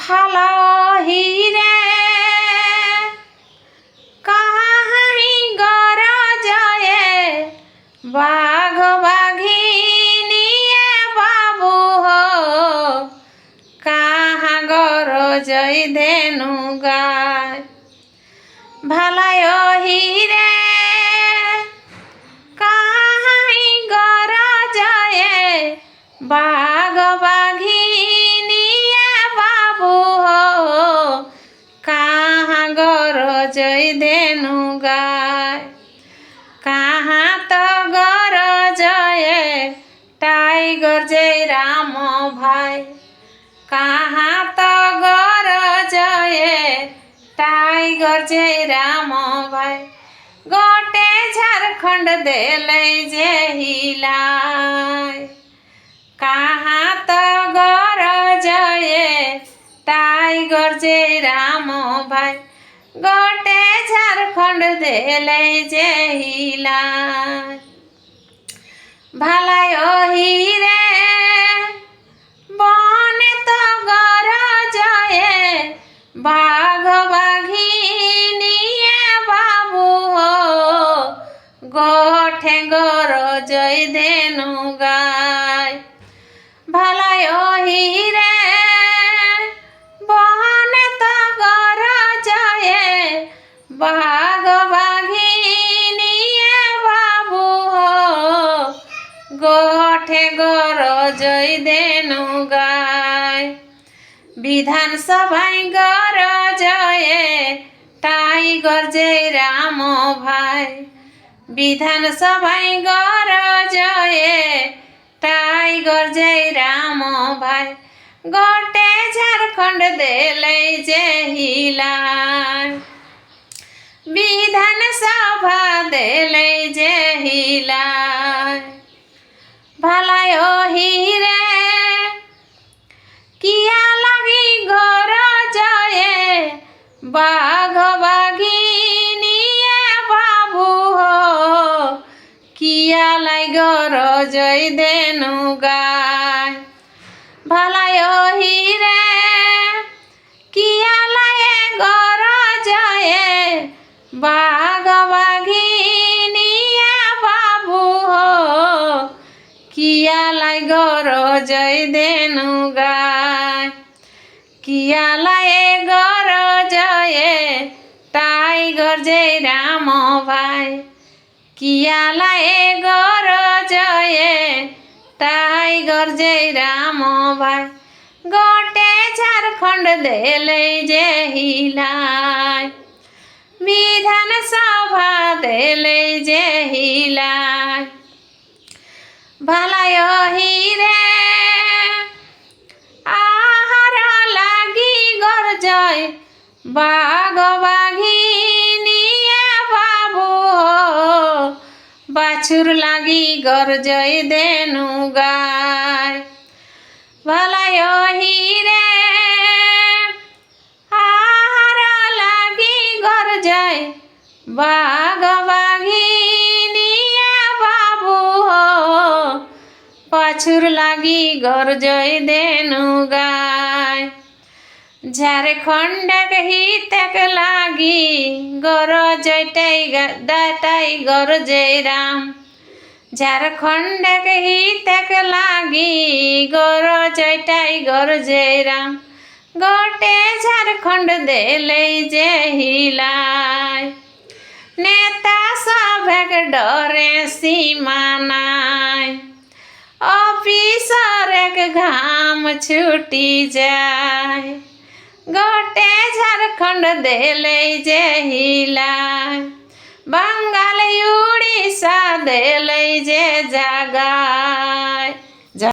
ভালো হিরে কাহাই গরজয়ে বাঘ বাঘিনিয়ে বাবু হো কাহা গরজয় ধেনু গায় ভালায় হিরে কাহাই গরজয়ে বাঘ বাঘিনিয়ে বাবু হো কাহা গরজয় ধেনু গায় কাহা তো গরজয়ে টাইগর যে রাম ভাই কাহা তো গরজয়ে টাইগর যে রাম ভাই গোটে ঝাড়খণ্ড দেলে যে হিলায় কাহা তো গরজয়ে টাইগর যে রাম ভাই গোটে ঝাড়খণ্ড দেলে যে হিলায় ভালায় হিরে বনে তো গরজয়ে বাঘ বাঘিনিয়ে বাবু হো গোঠে গরজয় ধেনু গায় ভালায় হিরে বনে তো গরজয়ে বাঘ বাঘিনিয়ে বাবু হো গোঠে গরজয় ধেনু গায় বিধানসভায় গরজয়ে টাইগর যে রাম ভাই বিধানসভায় গরজয়ে টাইগর যে রাম ভাই গোটে ঝাড়খণ্ড দেলে যে হিলায় বিধানসভা দেলে যে হিলায় ভালায় হিরে কিয়া লাগি গরজয়ে বাঘ বাঘিনিয়ে বাবু হো কিয়া লাই গরজয় ধেনু গায় ভালায় হিরে কিয়া লাই গরজয়ে বাঘ বাঘিনিয়ে বাবু হো কিয়া লাই গরজয় ধেনু গায় কিয়া লাই গরজয়ে টাইগর যে রাম ভাই কিয়া লাই গরজয়ে টাইগর যে রাম ভাই গোটে ঝাড়খণ্ড দেলে যে হিলায় বিধানসভা দেলে যে হিলায় ভালায় হিরে আহার লাগি গরজয় বাঘ বাঘিনিয়ে বাবু হো বাছুর লাগি গরজয় ধেনু গায় ভালায় হিরে আহার লাগি গরজয় বাঘ বাঘিনিয়ে বাবু হো বাছুর লাগি গরজয় ধেনু গায় ঝাড়খণ্ড হিতক লাগি গরজয় টাইগর যে রাম ঝাড়খণ্ড হিতক লাগি গরজয় টাইগর যে রাম গোটে ঝাড়খণ্ড দেলে যে হিলায় নেতা সভক ডরে সীমা নাই অফিসর এক ঘাম ছুটি যায় গোটে ঝাড়খণ্ড দেলে যে হিলায় বাঙ্গাল উড়িষ্যা দেলে যে জাগায়।